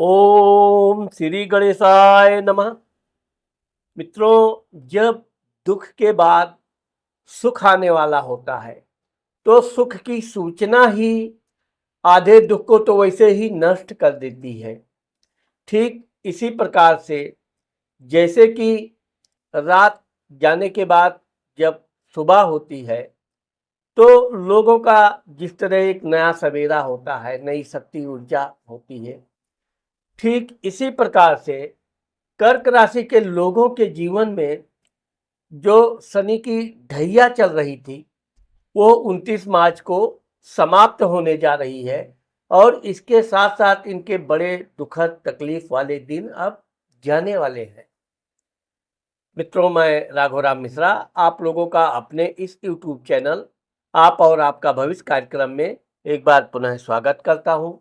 ओम श्री गणेशाय नमः। मित्रों, जब दुख के बाद सुख आने वाला होता है तो सुख की सूचना ही आधे दुख को तो वैसे ही नष्ट कर देती है। ठीक इसी प्रकार से जैसे कि रात जाने के बाद जब सुबह होती है तो लोगों का जिस तरह एक नया सवेरा होता है, नई शक्ति ऊर्जा होती है, ठीक इसी प्रकार से कर्क राशि के लोगों के जीवन में जो शनि की ढैया चल रही थी वो 29 मार्च को समाप्त होने जा रही है और इसके साथ साथ इनके बड़े दुखद तकलीफ वाले दिन अब जाने वाले हैं। मित्रों, मैं राघवराम मिश्रा आप लोगों का अपने इस YouTube चैनल आप और आपका भविष्य कार्यक्रम में एक बार पुनः स्वागत करता हूं।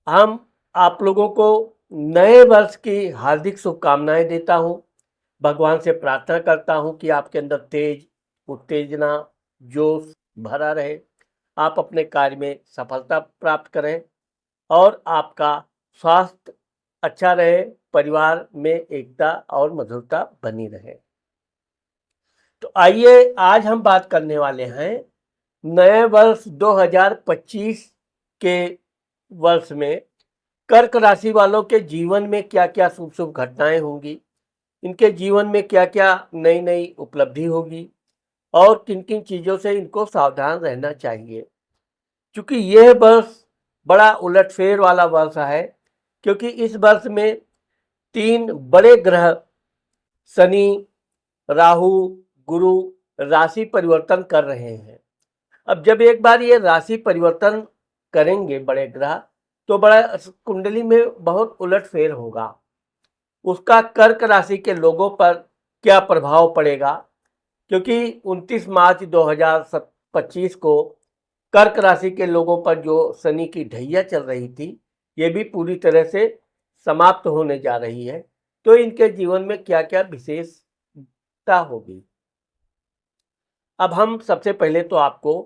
हम आप लोगों को नए वर्ष की हार्दिक शुभकामनाएं देता हूं। भगवान से प्रार्थना करता हूं कि आपके अंदर तेज, उत्तेजना, जोश भरा रहे, आप अपने कार्य में सफलता प्राप्त करें और आपका स्वास्थ्य अच्छा रहे, परिवार में एकता और मधुरता बनी रहे। तो आइए आज हम बात करने वाले हैं नए वर्ष 2025 के वर्ष में कर्क राशि वालों के जीवन में क्या क्या शुभ शुभ घटनाएं होंगी, इनके जीवन में क्या क्या नई नई उपलब्धि होगी और किन किन चीज़ों से इनको सावधान रहना चाहिए। क्योंकि यह वर्ष बड़ा उलटफेर वाला वर्ष है, क्योंकि इस वर्ष में 3 बड़े ग्रह शनि, राहु, गुरु राशि परिवर्तन कर रहे हैं। अब जब एक बार ये राशि परिवर्तन करेंगे बड़े ग्रह, तो बड़ा कुंडली में बहुत उलटफेर होगा। उसका कर्क राशि के लोगों पर क्या प्रभाव पड़ेगा, क्योंकि 29 मार्च 2025 को कर्क राशि के लोगों पर जो शनि की ढैया चल रही थी ये भी पूरी तरह से समाप्त होने जा रही है। तो इनके जीवन में क्या क्या विशेषता होगी। अब हम सबसे पहले तो आपको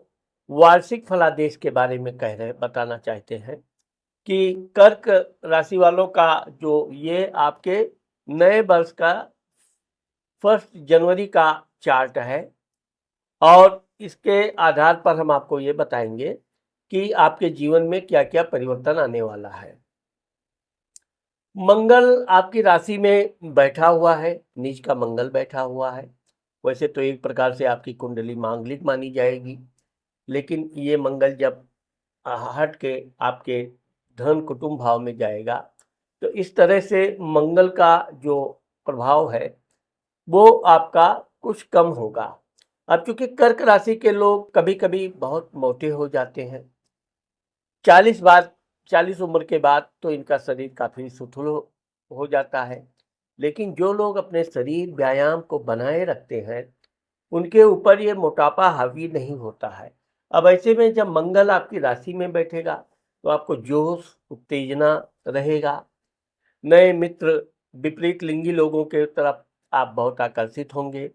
वार्षिक फलादेश के बारे में बताना चाहते हैं कि कर्क राशि वालों का जो ये आपके नए वर्ष का 1 जनवरी का चार्ट है और इसके आधार पर हम आपको ये बताएंगे कि आपके जीवन में क्या क्या परिवर्तन आने वाला है। मंगल आपकी राशि में बैठा हुआ है, नीच का मंगल बैठा हुआ है। वैसे तो एक प्रकार से आपकी कुंडली मांगलिक मानी जाएगी, लेकिन ये मंगल जब हट के आपके धन कुटुंब भाव में जाएगा तो इस तरह से मंगल का जो प्रभाव है वो आपका कुछ कम होगा। अब क्योंकि कर्क राशि के लोग कभी कभी बहुत मोटे हो जाते हैं, 40 उम्र के बाद तो इनका शरीर काफी सुथुल हो जाता है, लेकिन जो लोग अपने शरीर व्यायाम को बनाए रखते हैं उनके ऊपर ये मोटापा हावी नहीं होता है। अब ऐसे में जब मंगल आपकी राशि में बैठेगा तो आपको जोश, उत्तेजना रहेगा। नए मित्र, विपरीत लिंगी लोगों के तरफ आप बहुत आकर्षित होंगे।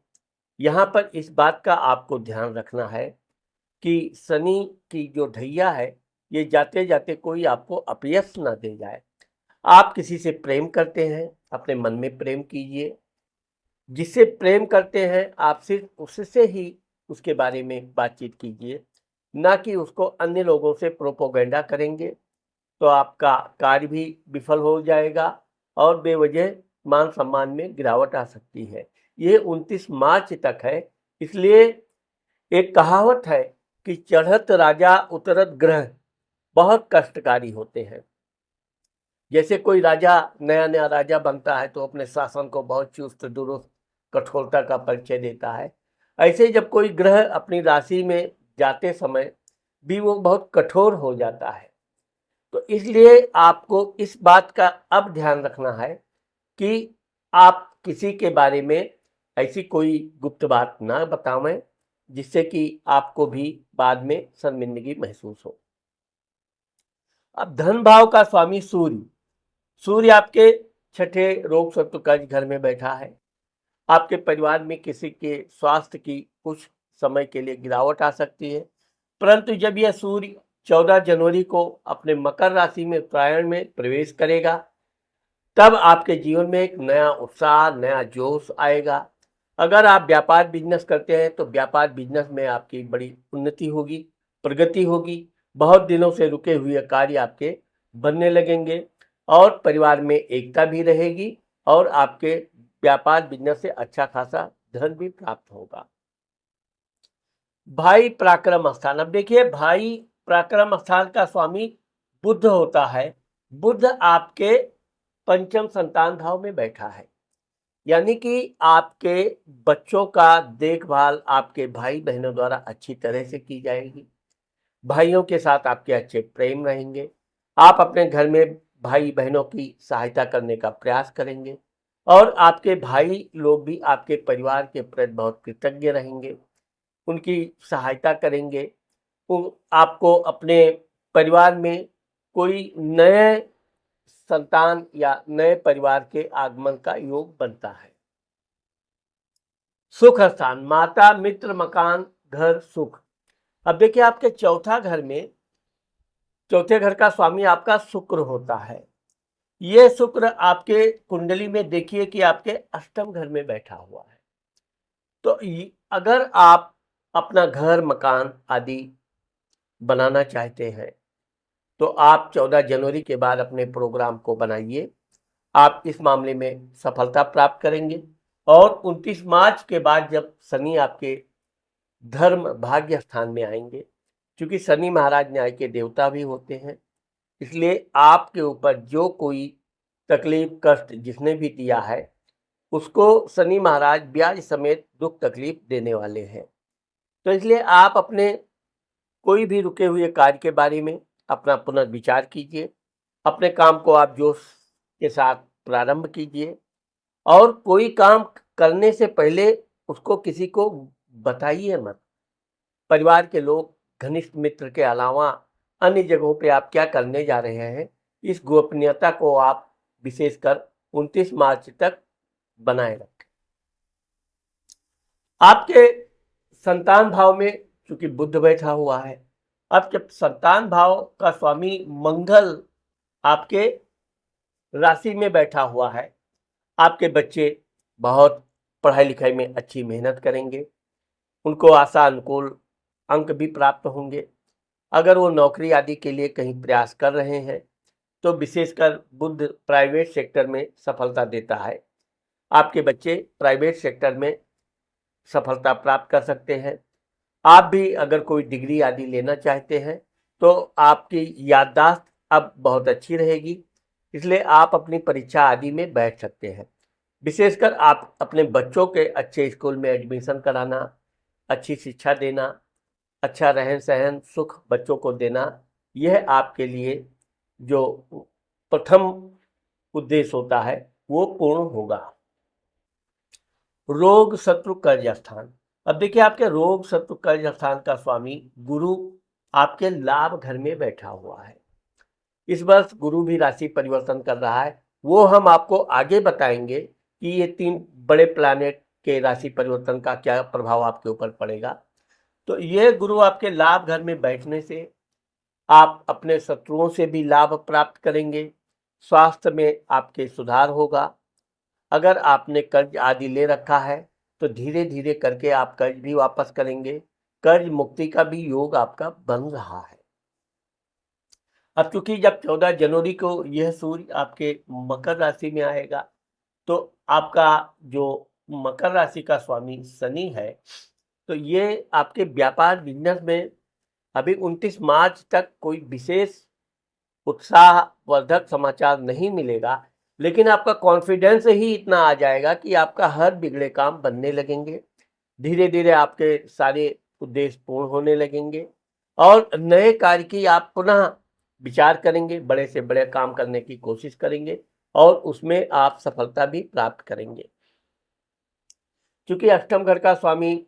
यहाँ पर इस बात का आपको ध्यान रखना है कि शनि की जो ढैया है ये जाते जाते कोई आपको अपयश ना दे जाए। आप किसी से प्रेम करते हैं, अपने मन में प्रेम कीजिए। जिससे प्रेम करते हैं आप सिर्फ उससे ही उसके बारे में बातचीत कीजिए, ना कि उसको अन्य लोगों से प्रोपोगेंडा करेंगे तो आपका कार्य भी विफल हो जाएगा और बेवजह मान सम्मान में गिरावट आ सकती है। ये 29 मार्च तक है, इसलिए एक कहावत है कि चढ़त राजा उतरत ग्रह बहुत कष्टकारी होते हैं। जैसे कोई राजा नया नया राजा बनता है तो अपने शासन को बहुत चुस्त दुरुस्त कठोरता का परिचय देता है, ऐसे जब कोई ग्रह अपनी राशि में जाते समय भी वो बहुत कठोर हो जाता है। तो इसलिए आपको इस बात का अब ध्यान रखना है कि आप किसी के बारे में ऐसी कोई गुप्त बात ना बतावें जिससे कि आपको भी बाद में शर्मिंदगी महसूस हो। अब धन भाव का स्वामी सूर्य, सूर्य आपके छठे रोग शत्रु कर्ज घर में बैठा है। आपके परिवार में किसी के स्वास्थ्य की कुछ समय के लिए गिरावट आ सकती है, परंतु जब यह सूर्य 14 जनवरी को अपने मकर राशि में उत्तरायण में प्रवेश करेगा, तब आपके जीवन में एक नया उत्साह, नया जोश आएगा। अगर आप व्यापार बिजनेस करते हैं तो व्यापार बिजनेस में आपकी बड़ी उन्नति होगी, प्रगति होगी। बहुत दिनों से रुके हुए कार्य आपके बनने लगेंगे और परिवार में एकता भी रहेगी और आपके व्यापार बिजनेस से अच्छा खासा धन भी प्राप्त होगा। भाई पराक्रम स्थान, अब देखिए भाई पराक्रम स्थान का स्वामी बुध होता है। बुध आपके पंचम संतान भाव में बैठा है, यानी कि आपके बच्चों का देखभाल आपके भाई बहनों द्वारा अच्छी तरह से की जाएगी। भाइयों के साथ आपके अच्छे प्रेम रहेंगे। आप अपने घर में भाई बहनों की सहायता करने का प्रयास करेंगे और आपके भाई लोग भी आपके परिवार के प्रति बहुत कृतज्ञ रहेंगे, उनकी सहायता करेंगे। आपको अपने परिवार में कोई नए संतान या नए परिवार के आगमन का योग बनता है। सुख स्थान, माता, मित्र, मकान, घर, सुख। अब देखिए आपके चौथे घर का स्वामी आपका शुक्र होता है। ये शुक्र आपके कुंडली में देखिए कि आपके अष्टम घर में बैठा हुआ है। तो अगर आप अपना घर मकान आदि बनाना चाहते हैं तो आप 14 जनवरी के बाद अपने प्रोग्राम को बनाइए। आप इस मामले में सफलता प्राप्त करेंगे और 29 मार्च के बाद जब शनि आपके धर्म भाग्य स्थान में आएंगे, क्योंकि शनि महाराज न्याय के देवता भी होते हैं, इसलिए आपके ऊपर जो कोई तकलीफ कष्ट जिसने भी दिया है उसको शनि महाराज ब्याज समेत दुख तकलीफ देने वाले हैं। तो इसलिए आप अपने कोई भी रुके हुए कार्य के बारे में अपना पुनर्विचार कीजिए। अपने काम को आप जोश के साथ प्रारंभ कीजिए और कोई काम करने से पहले उसको किसी को बताइए मत। परिवार के लोग, घनिष्ठ मित्र के अलावा अन्य जगहों पे आप क्या करने जा रहे हैं, इस गोपनीयता को आप विशेषकर 29 मार्च तक बनाए रखें। आपके संतान भाव में चूंकि बुध बैठा हुआ है, अब जब संतान भाव का स्वामी मंगल आपके राशि में बैठा हुआ है, आपके बच्चे बहुत पढ़ाई लिखाई में अच्छी मेहनत करेंगे, उनको आशा अनुकूल अंक भी प्राप्त होंगे। अगर वो नौकरी आदि के लिए कहीं प्रयास कर रहे हैं तो विशेषकर बुध प्राइवेट सेक्टर में सफलता देता है। आपके बच्चे प्राइवेट सेक्टर में सफलता प्राप्त कर सकते हैं। आप भी अगर कोई डिग्री आदि लेना चाहते हैं तो आपकी याददाश्त अब बहुत अच्छी रहेगी, इसलिए आप अपनी परीक्षा आदि में बैठ सकते हैं। विशेषकर आप अपने बच्चों के अच्छे स्कूल में एडमिशन कराना, अच्छी शिक्षा देना, अच्छा रहन सहन सुख बच्चों को देना, यह आपके लिए जो प्रथम उद्देश्य होता है वो पूर्ण होगा। रोग शत्रु कर्ज स्थान, अब देखिए आपके रोग शत्रु कर्ज स्थान का स्वामी गुरु आपके लाभ घर में बैठा हुआ है। इस वर्ष गुरु भी राशि परिवर्तन कर रहा है, वो हम आपको आगे बताएंगे कि ये 3 बड़े प्लैनेट के राशि परिवर्तन का क्या प्रभाव आपके ऊपर पड़ेगा। तो ये गुरु आपके लाभ घर में बैठने से आप अपने शत्रुओं से भी लाभ प्राप्त करेंगे, स्वास्थ्य में आपके सुधार होगा। अगर आपने कर्ज आदि ले रखा है तो धीरे धीरे करके आप कर्ज भी वापस करेंगे, कर्ज मुक्ति का भी योग आपका बन रहा है। अब चूंकि जब 14 जनवरी को यह सूर्य आपके मकर राशि में आएगा तो आपका जो मकर राशि का स्वामी शनि है, तो ये आपके व्यापार बिजनेस में अभी 29 मार्च तक कोई विशेष उत्साहवर्धक समाचार नहीं मिलेगा, लेकिन आपका कॉन्फिडेंस ही इतना आ जाएगा कि आपका हर बिगड़े काम बनने लगेंगे। धीरे धीरे आपके सारे उद्देश्य पूर्ण होने लगेंगे और नए कार्य की आप पुनः विचार करेंगे, बड़े से बड़े काम करने की कोशिश करेंगे और उसमें आप सफलता भी प्राप्त करेंगे। क्योंकि अष्टम घर का स्वामी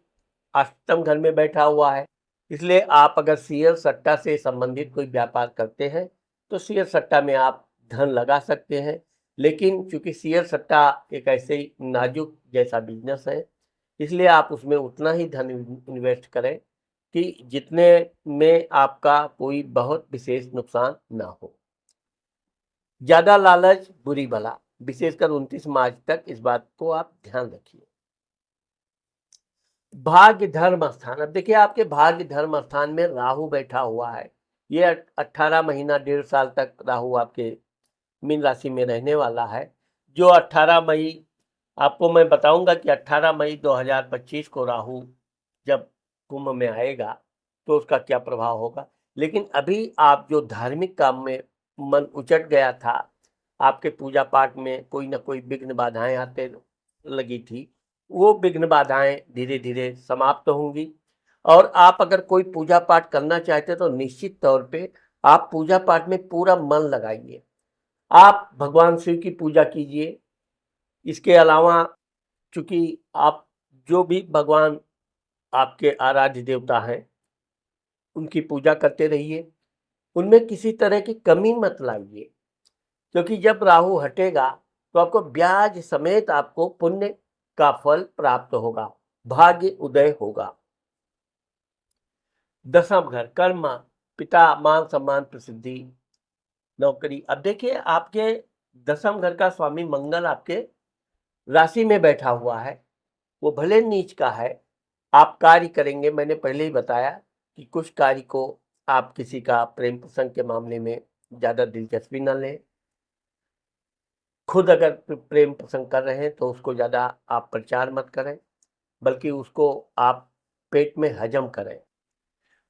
अष्टम घर में बैठा हुआ है, इसलिए आप अगर शेयर सट्टा से संबंधित कोई व्यापार करते हैं तो शेयर सट्टा में आप धन लगा सकते हैं। लेकिन चूंकि शेयर सट्टा एक ऐसे ही नाजुक जैसा बिजनेस है, इसलिए आप उसमें उतना ही धन इन्वेस्ट करें कि जितने में आपका कोई बहुत विशेष नुकसान ना हो। ज्यादा लालच बुरी बला, विशेषकर 29 मार्च तक इस बात को आप ध्यान रखिए। भाग्य धर्म स्थान, अब देखिए आपके भाग्य धर्म स्थान में राहु बैठा हुआ है। ये 18 महीना 1.5 साल तक राहु आपके मीन राशि में रहने वाला है। जो 18 मई, आपको मैं बताऊंगा कि 18 मई 2025 को राहु जब कुंभ में आएगा तो उसका क्या प्रभाव होगा। लेकिन अभी आप जो धार्मिक काम में मन उचट गया था, आपके पूजा पाठ में कोई ना कोई विघ्न बाधाएं आते लगी थी, वो विघ्न बाधाएं धीरे धीरे समाप्त होंगी। और आप अगर कोई पूजा पाठ करना चाहते तो निश्चित तौर पे आप पूजा पाठ में पूरा मन लगाइए। आप भगवान शिव की पूजा कीजिए। इसके अलावा चूंकि आप जो भी भगवान आपके आराध्य देवता हैं उनकी पूजा करते रहिए, उनमें किसी तरह की कमी मत लाइए, क्योंकि जब राहु हटेगा तो आपको ब्याज समेत आपको पुण्य का फल प्राप्त होगा, भाग्य उदय होगा। दसम घर कर्म, पिता, मान सम्मान, प्रसिद्धि, नौकरी। अब देखिए आपके दसम घर का स्वामी मंगल आपके राशि में बैठा हुआ है। वो भले नीच का है, आप कार्य करेंगे। मैंने पहले ही बताया कि कुछ कार्य को आप किसी का प्रेम प्रसंग के मामले में ज्यादा दिलचस्पी न लें। खुद अगर प्रेम प्रसंग कर रहे हैं तो उसको ज्यादा आप प्रचार मत करें, बल्कि उसको आप पेट में हजम करें।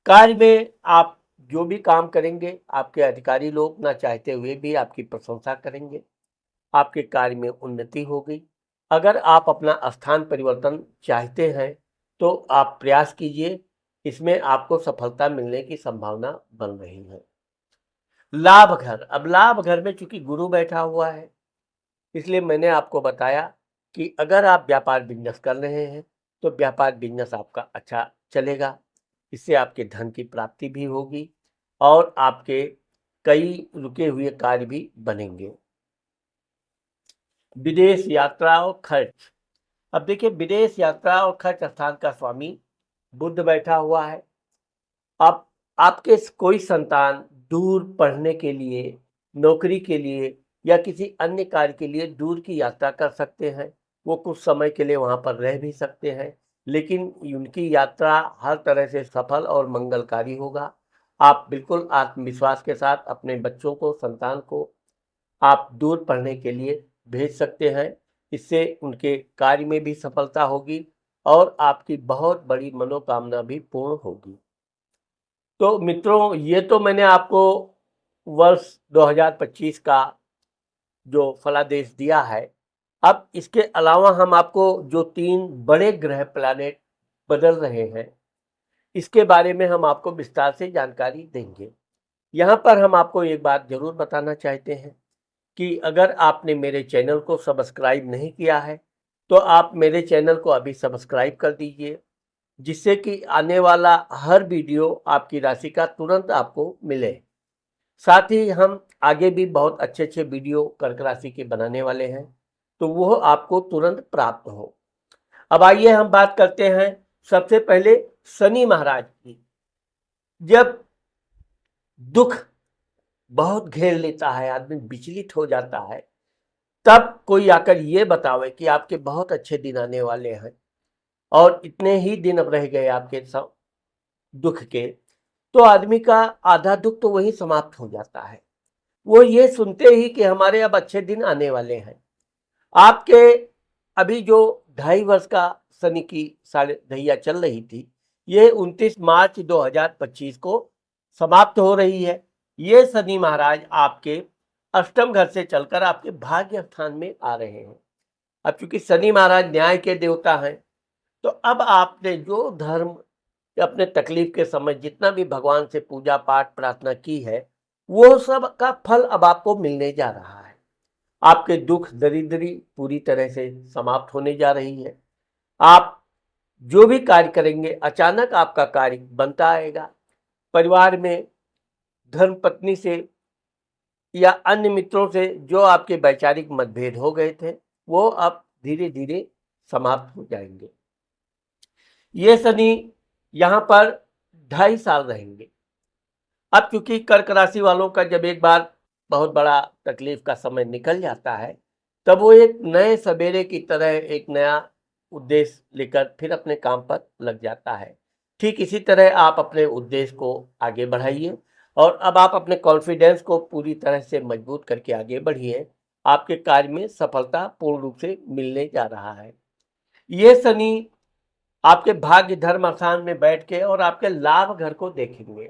कार्य में आप जो भी काम करेंगे, आपके अधिकारी लोग ना चाहते हुए भी आपकी प्रशंसा करेंगे, आपके कार्य में उन्नति होगी। अगर आप अपना स्थान परिवर्तन चाहते हैं तो आप प्रयास कीजिए, इसमें आपको सफलता मिलने की संभावना बन रही है। लाभ घर, अब लाभ घर में चूंकि गुरु बैठा हुआ है, इसलिए मैंने आपको बताया कि अगर आप व्यापार बिजनेस कर रहे हैं तो व्यापार बिजनेस आपका अच्छा चलेगा। इससे आपके धन की प्राप्ति भी होगी और आपके कई रुके हुए कार्य भी बनेंगे। विदेश यात्रा और खर्च, अब देखिए विदेश यात्रा और खर्च स्थान का स्वामी बुध बैठा हुआ है। अब आपके कोई संतान दूर पढ़ने के लिए, नौकरी के लिए या किसी अन्य कार्य के लिए दूर की यात्रा कर सकते हैं। वो कुछ समय के लिए वहां पर रह भी सकते हैं, लेकिन उनकी यात्रा हर तरह से सफल और मंगलकारी होगा। आप बिल्कुल आत्मविश्वास के साथ अपने बच्चों को, संतान को आप दूर पढ़ने के लिए भेज सकते हैं। इससे उनके कार्य में भी सफलता होगी और आपकी बहुत बड़ी मनोकामना भी पूर्ण होगी। तो मित्रों, ये तो मैंने आपको वर्ष 2025 का जो फलादेश दिया है। अब इसके अलावा हम आपको जो 3 बड़े ग्रह प्लैनेट बदल रहे हैं, इसके बारे में हम आपको विस्तार से जानकारी देंगे। यहाँ पर हम आपको एक बात जरूर बताना चाहते हैं कि अगर आपने मेरे चैनल को सब्सक्राइब नहीं किया है तो आप मेरे चैनल को अभी सब्सक्राइब कर दीजिए, जिससे कि आने वाला हर वीडियो आपकी राशि का तुरंत आपको मिले। साथ ही हम आगे भी बहुत अच्छे अच्छे वीडियो कर्क राशि के बनाने वाले हैं, तो वो आपको तुरंत प्राप्त हो। अब आइए हम बात करते हैं सबसे पहले शनि महाराज की। जब दुख बहुत घेर लेता है, आदमी विचलित हो जाता है, तब कोई आकर ये बतावे कि आपके बहुत अच्छे दिन आने वाले हैं और इतने ही दिन अब रह गए आपके दुख के, तो आदमी का आधा दुख तो वही समाप्त हो जाता है। वो ये सुनते ही कि हमारे अब अच्छे दिन आने वाले हैं। आपके अभी जो 2.5 वर्ष का शनि की साढ़े ढैया चल रही थी, ये 29 मार्च 2025 को समाप्त हो रही है। ये शनि महाराज आपके अष्टम घर से चलकर आपके भाग्य स्थान में आ रहे हैं। अब चूंकि शनि महाराज न्याय के देवता हैं, तो अब आपने जो धर्म अपने तकलीफ के समय जितना भी भगवान से पूजा पाठ प्रार्थना की है, वो सब का फल अब आपको मिलने जा रहा है। आपके दुख दरिद्री पूरी तरह से समाप्त होने जा रही है। आप जो भी कार्य करेंगे, अचानक आपका कार्य बनता आएगा। परिवार में धर्म पत्नी से या अन्य मित्रों से जो आपके वैचारिक मतभेद हो गए थे, वो अब धीरे धीरे समाप्त हो जाएंगे। ये शनि यहाँ पर 2.5 साल रहेंगे। अब क्योंकि कर्क राशि वालों का जब एक बार बहुत बड़ा तकलीफ का समय निकल जाता है, तब वो एक नए सवेरे की तरह एक नया उद्देश्य लेकर फिर अपने काम पर लग जाता है। ठीक इसी तरह आप अपने उद्देश्य को आगे बढ़ाइए और अब आप अपने कॉन्फिडेंस को पूरी तरह से मजबूत करके आगे बढ़िए। आपके कार्य में सफलता पूर्ण रूप से मिलने जा रहा है। ये शनि आपके भाग्य धर्म स्थान में बैठ के और आपके लाभ घर को देखेंगे।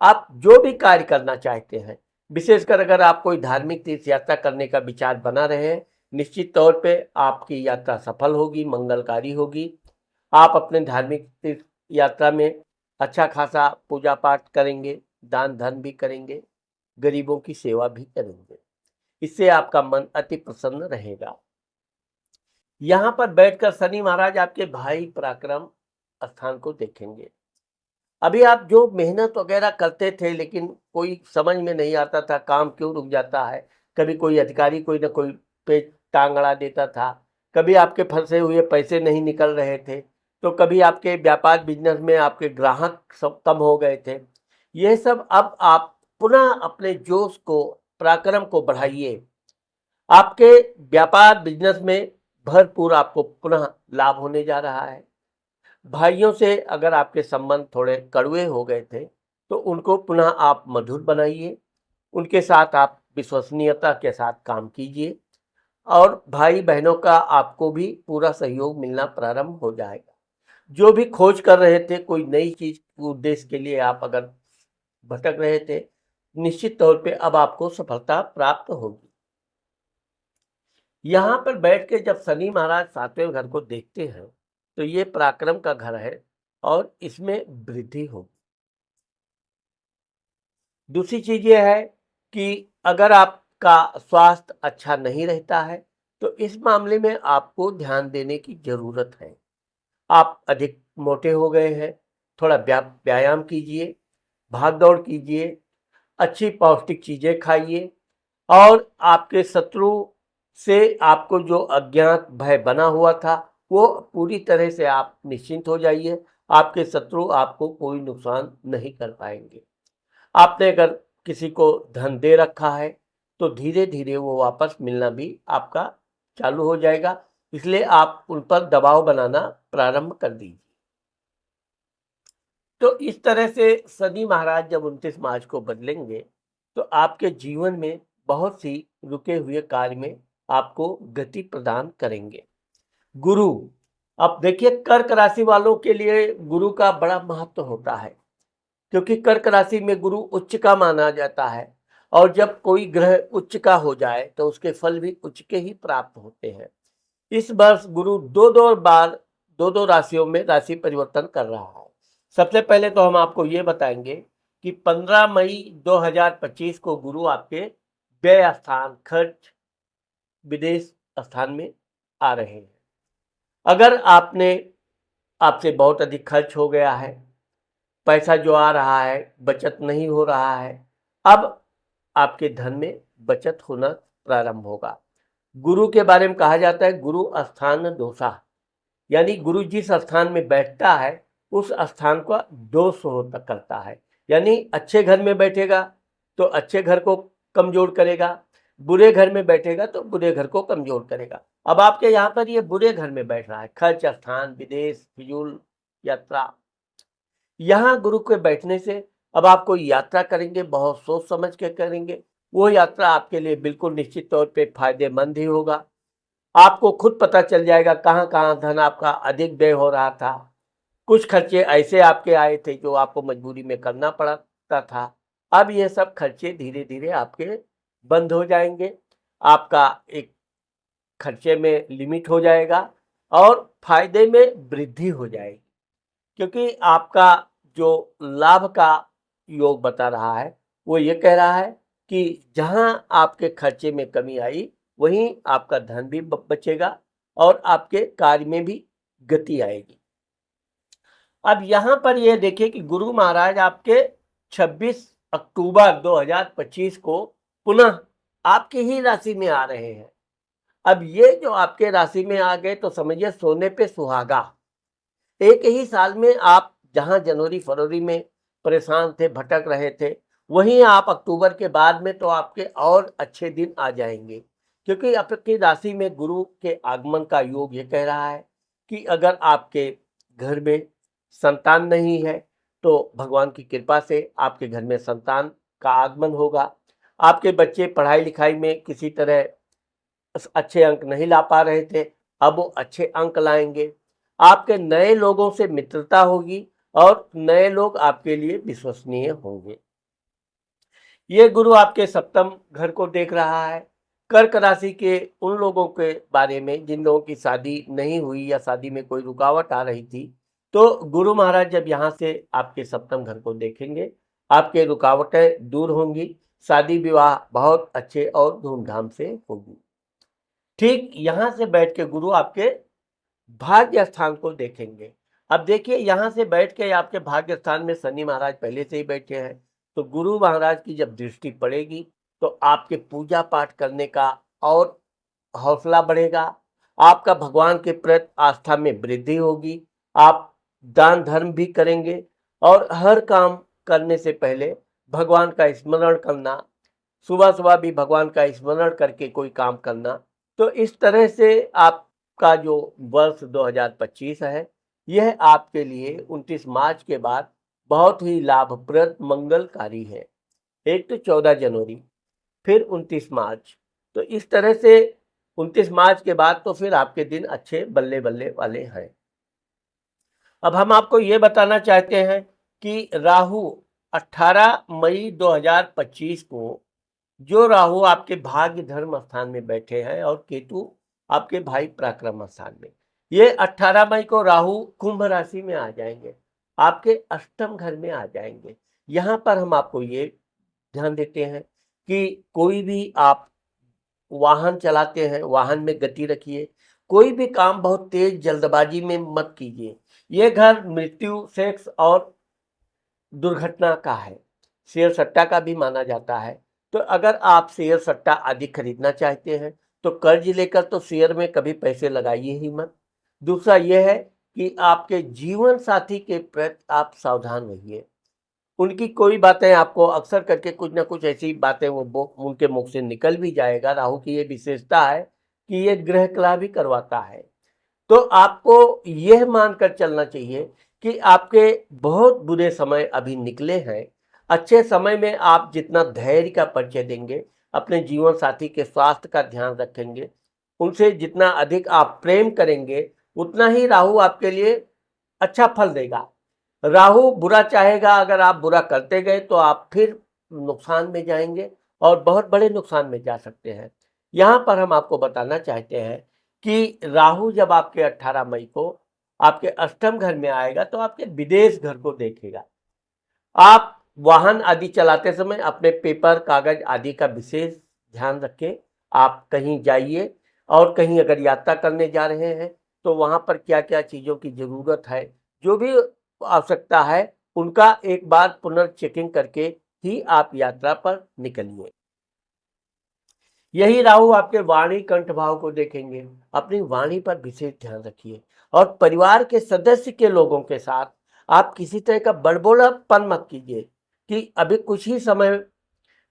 आप जो भी कार्य करना चाहते हैं, विशेषकर अगर आप कोई धार्मिक तीर्थ यात्रा करने का विचार बना रहे हैं, निश्चित तौर पे आपकी यात्रा सफल होगी, मंगलकारी होगी। आप अपने धार्मिक तीर्थ यात्रा में अच्छा खासा पूजा पाठ करेंगे, दान धर्म भी करेंगे, गरीबों की सेवा भी करेंगे। इससे आपका मन अति प्रसन्न रहेगा। यहाँ पर बैठकर शनि महाराज आपके भाई पराक्रम स्थान को देखेंगे। अभी आप जो मेहनत वगैरह करते थे लेकिन कोई समझ में नहीं आता था काम क्यों रुक जाता है, कभी कोई अधिकारी कोई ना कोई पे टांग अड़ा देता था, कभी आपके फंसे हुए पैसे नहीं निकल रहे थे, तो कभी आपके व्यापार बिजनेस में आपके ग्राहक सब कम हो गए थे। यह सब अब आप पुनः अपने जोश को पराक्रम को बढ़ाइए। आपके व्यापार बिजनेस में भरपूर आपको पुनः लाभ होने जा रहा है। भाइयों से अगर आपके संबंध थोड़े कड़वे हो गए थे तो उनको पुनः आप मधुर बनाइए, उनके साथ आप विश्वसनीयता के साथ काम कीजिए और भाई बहनों का आपको भी पूरा सहयोग मिलना प्रारंभ हो जाएगा। जो भी खोज कर रहे थे कोई नई चीज उद्देश्य के लिए आप अगर भटक रहे थे, निश्चित तौर पे अब आपको सफलता प्राप्त होगी। यहाँ पर बैठ के जब शनि महाराज 7वें घर को देखते हैं तो ये पराक्रम का घर है और इसमें वृद्धि होगी। दूसरी चीज ये है कि अगर आपका स्वास्थ्य अच्छा नहीं रहता है तो इस मामले में आपको ध्यान देने की जरूरत है। आप अधिक मोटे हो गए हैं, थोड़ा व्यायाम कीजिए, भाग दौड़ कीजिए, अच्छी पौष्टिक चीजें खाइए और आपके शत्रु से आपको जो अज्ञात भय बना हुआ था वो पूरी तरह से आप निश्चिंत हो जाइए। आपके शत्रु आपको कोई नुकसान नहीं कर पाएंगे। आपने अगर किसी को धन दे रखा है तो धीरे धीरे वो वापस मिलना भी आपका चालू हो जाएगा, इसलिए आप उन पर दबाव बनाना प्रारंभ कर दीजिए। तो इस तरह से शनि महाराज जब 29 मार्च को बदलेंगे तो आपके जीवन में बहुत सी रुके हुए कार्य में आपको गति प्रदान करेंगे। गुरु, अब देखिए कर्क राशि वालों के लिए गुरु का बड़ा महत्व होता है क्योंकि कर्क राशि में गुरु उच्च का माना जाता है और जब कोई ग्रह उच्च का हो जाए तो उसके फल भी उच्च के ही प्राप्त होते हैं। इस वर्ष गुरु दो बार दो राशियों में राशि परिवर्तन कर रहा है। सबसे पहले तो हम आपको ये बताएंगे कि 15 मई 2025 को गुरु आपके व्यय स्थान खर्च विदेश स्थान में आ रहे हैं। अगर आपसे बहुत अधिक खर्च हो गया है, पैसा जो आ रहा है बचत नहीं हो रहा है, अब आपके धन में बचत होना प्रारंभ होगा। गुरु के बारे में कहा जाता है गुरु स्थान दोषा, यानी गुरु जिस स्थान में बैठता है उस स्थान का दोष होता करता है। यानी अच्छे घर में बैठेगा तो अच्छे घर को कमजोर करेगा, बुरे घर में बैठेगा तो बुरे घर को कमजोर करेगा। अब आपके यहाँ पर ये बुरे घर में बैठ रहा है, खर्च स्थान, विदेश, फिजूल यात्रा। यहाँ गुरु के बैठने से अब आप कोई यात्रा करेंगे बहुत सोच समझ के करेंगे, वो यात्रा आपके लिए बिल्कुल निश्चित तौर पे फायदेमंद ही होगा। आपको खुद पता चल जाएगा कहाँ कहाँ धन आपका अधिक व्यय हो रहा था। कुछ खर्चे ऐसे आपके आए थे जो आपको मजबूरी में करना पड़ता था, अब ये सब खर्चे धीरे धीरे आपके बंद हो जाएंगे। आपका एक खर्चे में लिमिट हो जाएगा और फायदे में वृद्धि हो जाएगी क्योंकि आपका जो लाभ का योग बता रहा है वो ये कह रहा है कि जहां आपके खर्चे में कमी आई वहीं आपका धन भी बचेगा और आपके कार्य में भी गति आएगी। अब यहां पर ये देखिए कि गुरु महाराज आपके 26 अक्टूबर 2025 को पुनः आपकी ही राशि में आ रहे हैं। अब ये जो आपके राशि में आ गए तो समझिए सोने पे सुहागा। एक ही साल में आप जहां जनवरी फरवरी में परेशान थे, भटक रहे थे, वहीं आप अक्टूबर के बाद में तो आपके और अच्छे दिन आ जाएंगे, क्योंकि आपकी राशि में गुरु के आगमन का योग ये कह रहा है कि अगर आपके घर में संतान नहीं है तो भगवान की कृपा से आपके घर में संतान का आगमन होगा। आपके बच्चे पढ़ाई लिखाई में किसी तरह अच्छे अंक नहीं ला पा रहे थे, अब वो अच्छे अंक लाएंगे। आपके नए लोगों से मित्रता होगी और नए लोग आपके लिए विश्वसनीय होंगे। ये गुरु आपके सप्तम घर को देख रहा है। कर्क राशि के उन लोगों के बारे में जिन लोगों की शादी नहीं हुई या शादी में कोई रुकावट आ रही थी, तो गुरु महाराज जब यहाँ से आपके सप्तम घर को देखेंगे, आपके रुकावटें दूर होंगी, शादी विवाह बहुत अच्छे और धूमधाम से होगी। ठीक यहाँ से बैठ के गुरु आपके भाग्य स्थान को देखेंगे। अब देखिए, यहाँ से बैठ के आपके भाग्य स्थान में शनि महाराज पहले से ही बैठे हैं, तो गुरु महाराज की जब दृष्टि पड़ेगी तो आपके पूजा पाठ करने का और हौसला बढ़ेगा, आपका भगवान के प्रति आस्था में वृद्धि होगी, आप दान धर्म भी करेंगे और हर काम करने से पहले भगवान का स्मरण करना, सुबह सुबह भी भगवान का स्मरण करके कोई काम करना। तो इस तरह से आपका जो वर्ष 2025 है, यह आपके लिए 29 मार्च के बाद बहुत ही लाभप्रद मंगलकारी है। एक तो 14 जनवरी, फिर 29 मार्च, तो इस तरह से 29 मार्च के बाद तो फिर आपके दिन अच्छे बल्ले बल्ले वाले हैं। अब हम आपको ये बताना चाहते हैं कि राहु 18 मई 2025 को, जो राहु आपके भाग्य धर्म स्थान में बैठे हैं और केतु आपके भाई पराक्रम स्थान में, ये 18 मई को राहु कुंभ राशि में आ जाएंगे, आपके अष्टम घर में आ जाएंगे। यहाँ पर हम आपको ये ध्यान देते हैं कि कोई भी आप वाहन चलाते हैं, वाहन में गति रखिए, कोई भी काम बहुत तेज जल्दबाजी में मत कीजिए। ये घर मृत्यु, सेक्स और दुर्घटना का है, शेयर सट्टा का भी माना जाता है। तो अगर आप शेयर सट्टा आदि खरीदना चाहते हैं तो कर्ज लेकर तो शेयर में कभी पैसे लगाइए ही मत। दूसरा यह है कि आपके जीवन साथी के प्रति आप सावधान रहिए, उनकी कोई बातें आपको अक्सर करके कुछ ना कुछ ऐसी बातें वो उनके मुख से निकल भी जाएगा। राहु की ये विशेषता है कि ये ग्रह कलह भी करवाता है। तो आपको यह मानकर चलना चाहिए कि आपके बहुत बुरे समय अभी निकले हैं। अच्छे समय में आप जितना धैर्य का परिचय देंगे, अपने जीवन साथी के स्वास्थ्य का ध्यान रखेंगे, उनसे जितना अधिक आप प्रेम करेंगे, उतना ही राहु आपके लिए अच्छा फल देगा। राहु बुरा चाहेगा, अगर आप बुरा करते गए तो आप फिर नुकसान में जाएंगे और बहुत बड़े नुकसान में जा सकते हैं। यहाँ पर हम आपको बताना चाहते हैं कि राहु जब आपके 18 मई को आपके अष्टम घर में आएगा तो आपके विदेश घर को देखेगा। आप वाहन आदि चलाते समय अपने पेपर कागज आदि का विशेष ध्यान रखें। आप कहीं जाइए और कहीं अगर यात्रा करने जा रहे हैं तो वहाँ पर क्या क्या चीज़ों की ज़रूरत है, जो भी आवश्यकता है, उनका एक बार पुनर्चेकिंग करके ही आप यात्रा पर निकलिए। यही राहु आपके वाणी कंठ भाव को देखेंगे। अपनी वाणी पर विशेष ध्यान रखिए और परिवार के सदस्य के लोगों के साथ आप किसी तरह का बड़बोलापन मत कीजिए कि अभी कुछ ही समय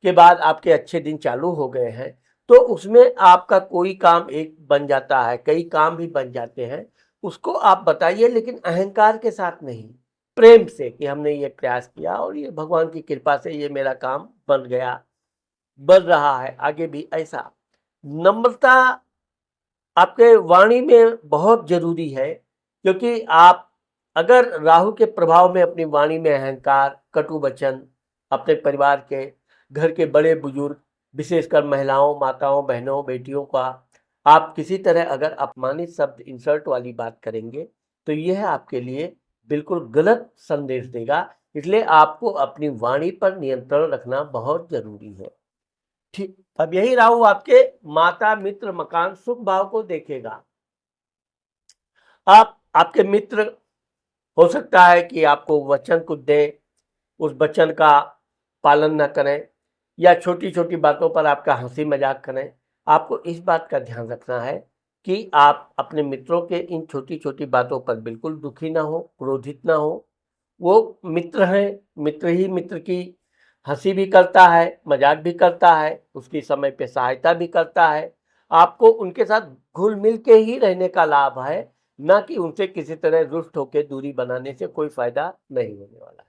के बाद आपके अच्छे दिन चालू हो गए हैं, तो उसमें आपका कोई काम एक बन जाता है, कई काम भी बन जाते हैं। उसको आप बताइए, लेकिन अहंकार के साथ नहीं, प्रेम से कि हमने ये प्रयास किया और ये भगवान की कृपा से ये मेरा काम बन गया, बन रहा है, आगे भी ऐसा। नम्रता आपके वाणी में बहुत जरूरी है, क्योंकि आप अगर राहु के प्रभाव में अपनी वाणी में अहंकार, कटु वचन, अपने परिवार के घर के बड़े बुजुर्ग, विशेषकर महिलाओं, माताओं, बहनों, बेटियों का आप किसी तरह अगर अपमानित शब्द, इंसल्ट वाली बात करेंगे तो यह आपके लिए बिल्कुल गलत संदेश देगा। इसलिए आपको अपनी वाणी पर नियंत्रण रखना बहुत जरूरी है। ठीक, अब यही राहु आपके माता, मित्र, मकान, सुख भाव को देखेगा। आप आपके मित्र हो सकता है कि आपको वचन कुछ दें, उस वचन का पालन न करें या छोटी छोटी बातों पर आपका हंसी मजाक करें। आपको इस बात का ध्यान रखना है कि आप अपने मित्रों के इन छोटी छोटी बातों पर बिल्कुल दुखी ना हो, क्रोधित ना हो। वो मित्र हैं, मित्र ही मित्र की हंसी भी करता है, मजाक भी करता है, उसकी समय पे सहायता भी करता है। आपको उनके साथ घुल मिल के ही रहने का लाभ है, ना कि उनसे किसी तरह रुष्ट होकर दूरी बनाने से कोई फायदा नहीं होने वाला है।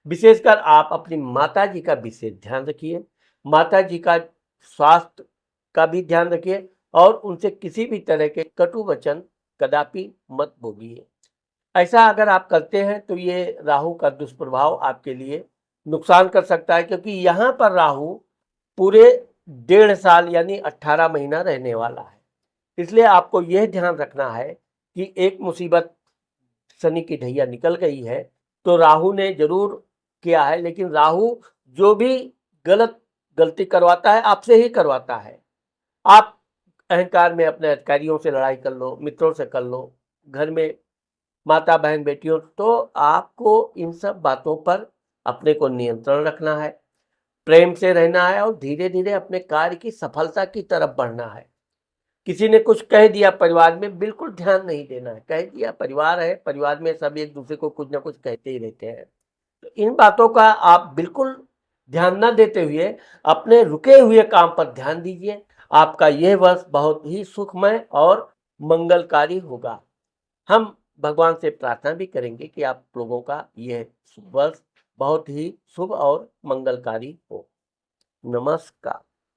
विशेषकर आप अपनी माताजी का विशेष ध्यान रखिए, माताजी का स्वास्थ्य का भी ध्यान रखिए और उनसे किसी भी तरह के कटु वचन कदापि मत बोलिए। ऐसा अगर आप करते हैं तो ये राहु का दुष्प्रभाव आपके लिए नुकसान कर सकता है, क्योंकि यहाँ पर राहु पूरे 1.5 साल यानी 18 महीना रहने वाला है। इसलिए आपको यह ध्यान रखना है कि एक मुसीबत शनि की ढैया निकल गई है तो राहु ने जरूर किया है, लेकिन राहु जो भी गलती करवाता है आपसे ही करवाता है। आप अहंकार में अपने अधिकारियों से लड़ाई कर लो, मित्रों से कर लो, घर में माता बहन बेटियों, तो आपको इन सब बातों पर अपने को नियंत्रण रखना है, प्रेम से रहना है और धीरे धीरे अपने कार्य की सफलता की तरफ बढ़ना है। किसी ने कुछ कह दिया परिवार में, बिल्कुल ध्यान नहीं देना है। कह दिया, परिवार है, परिवार में सब एक दूसरे को कुछ ना कुछ कहते ही रहते हैं, तो इन बातों का आप बिल्कुल ध्यान न देते हुए अपने रुके हुए काम पर ध्यान दीजिए। आपका यह वर्ष बहुत ही सुखमय और मंगलकारी होगा। हम भगवान से प्रार्थना भी करेंगे कि आप लोगों का यह वर्ष बहुत ही शुभ और मंगलकारी हो। नमस्कार।